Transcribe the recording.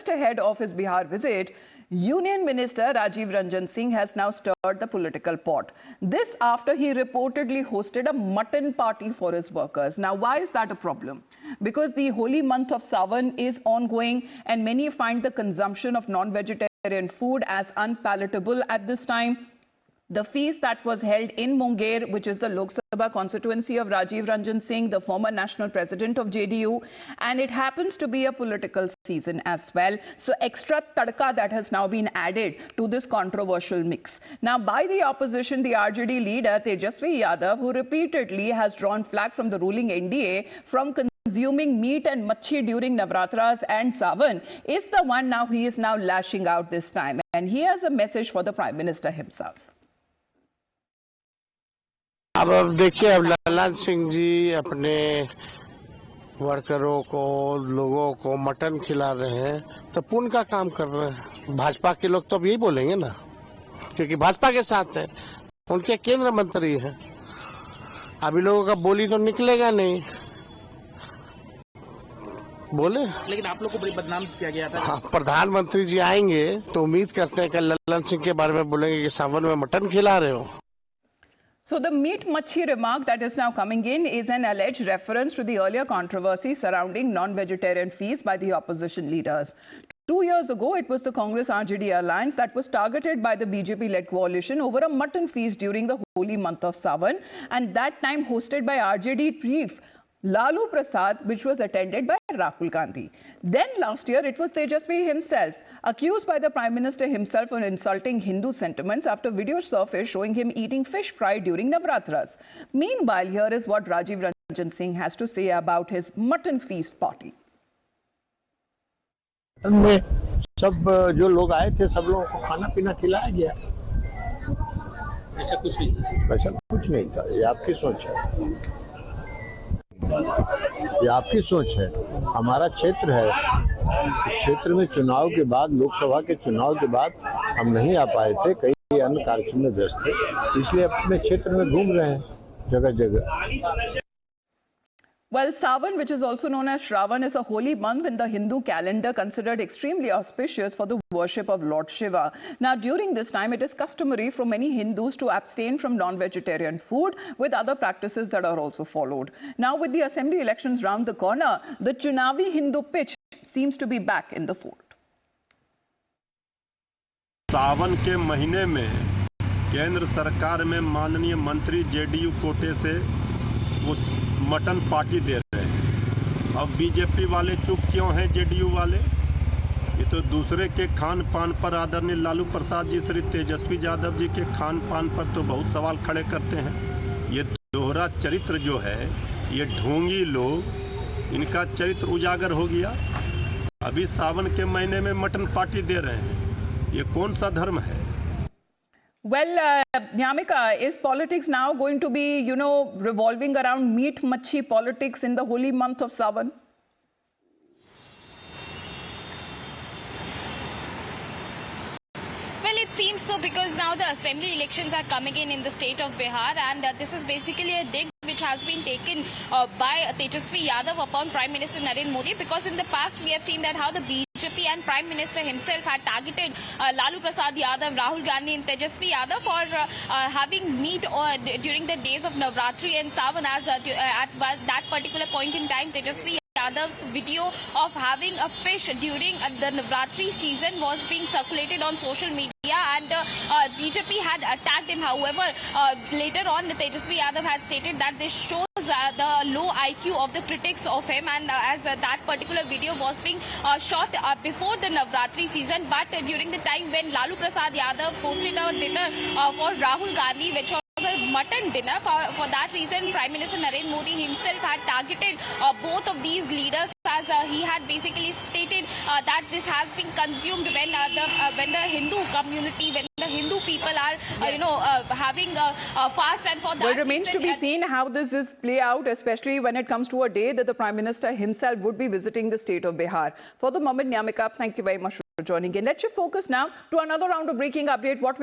just ahead of his Bihar visit, Union Minister Rajiv Ranjan Singh has now stirred the political pot. This after he reportedly hosted a mutton party for his workers. Now, why is that a problem? Because the holy month of Sawan is ongoing and many find the consumption of non-vegetarian food as unpalatable at this time. The feast that was held in Munger, which is the Lok Sabha constituency of Rajiv Ranjan Singh, the former national president of JDU, and it happens to be a political season as well. So extra tadka that has now been added to this controversial mix. Now by the opposition, the RJD leader Tejasvi Yadav, who repeatedly has drawn flag from the ruling NDA from consuming meat and machi during Navratras and Sawan, is the one now he is now lashing out this time. And he has a message for the Prime Minister himself. अब देखिए, अब ललन सिंह जी अपने वर्करों को, लोगों को mutton खिला रहे हैं तो पुण्य का काम कर रहे हैं। भाजपा के लोग तो अब यही बोलेंगे ना, क्योंकि भाजपा के साथ है, उनके केंद्र मंत्री हैं। अभी लोगों का बोली तो निकलेगा नहीं, बोले। लेकिन आप लोग को बड़ी बदनाम किया गया था। हाँ, प्रधानमंत्री जी आएंगे तो उम्मीद करते हैं कि ललन सिंह के बारे में बोलेंगे कि सावन में मटन खिला रहे हो। So the meat machi remark that is now coming in is an alleged reference to the earlier controversy surrounding non-vegetarian feasts by the opposition leaders. 2 years ago, it was the Congress-RJD alliance that was targeted by the BJP-led coalition over a mutton feast during the holy month of Sawan, and that time hosted by RJD chief Lalu Prasad, which was attended by Rahul Gandhi. Then last year, it was Tejasvi himself, accused by the Prime Minister himself of insulting Hindu sentiments after videos surfaced showing him eating fish fry during Navratras. Meanwhile, here is what Rajiv Ranjan Singh has to say about his mutton feast party. में सब जो लोग आए थे, सब लोगों को खाना पीना खिलाया गया। ऐसा कुछ नहीं था। ये आपकी सोच है। ये आपकी सोच है। हमारा क्षेत्र है, क्षेत्र में चुनाव के बाद, लोकसभा के चुनाव के बाद हम नहीं आ पाए थे, कई अन्य कार्यक्रम में व्यस्त थे, इसलिए अपने क्षेत्र में घूम रहे हैं जगह जगह। Well, Sawan, which is also known as Shravan, is a holy month in the Hindu calendar considered extremely auspicious for the worship of Lord Shiva. Now, during this time, it is customary for many Hindus to abstain from non-vegetarian food, with other practices that are also followed. Now, with the assembly elections round the corner, the Chunavi Hindu pitch seems to be back in the fold. सावन के महीने में केंद्र सरकार में माननीय मंत्री JDU कोटे से वो मटन पार्टी दे रहे हैं। अब बीजेपी वाले चुप क्यों हैं? जेडीयू वाले ये तो दूसरे के खान पान पर, आदरणीय लालू प्रसाद जी, श्री तेजस्वी यादव जी के खान पान पर तो बहुत सवाल खड़े करते हैं। ये दोहरा चरित्र जो है, ये ढोंगी लोग, इनका चरित्र उजागर हो गया। अभी सावन के महीने में मटन पार्टी दे रहे हैं, ये कौन सा धर्म है? Well, Nyamika, is politics now going to be, revolving around meat machi politics in the holy month of Sawan? Well, it seems so, because now the assembly elections are coming in the state of Bihar, and this is basically a dig which has been taken by Tejasvi Yadav upon Prime Minister Narendra Modi, because in the past we have seen that how the BJP and Prime Minister himself had targeted Lalu Prasad Yadav, Rahul Gandhi and Tejasvi Yadav for having meat during the days of Navratri and Sawan, as at that particular point in time Tejasvi Yadav's video of having a fish during the Navratri season was being circulated on social media, and BJP had attacked him. However, later on Tejasvi Yadav had stated that this shows the low IQ of the critics of him, and as that particular video was being shot before the Navratri season, but during the time when Lalu Prasad Yadav hosted a dinner for Rahul Gandhi, which was a mutton dinner. For that reason, Prime Minister Narendra Modi himself had targeted both of these leaders, as he had basically stated that this has been consumed when the Hindu community, when the Hindu people are, having a fast, and for that. Well, it remains to be seen how this is play out, especially when it comes to a day that the Prime Minister himself would be visiting the state of Bihar. For the moment, Nyamika, thank you very much for joining in. Let's shift focus now to another round of breaking update. What we are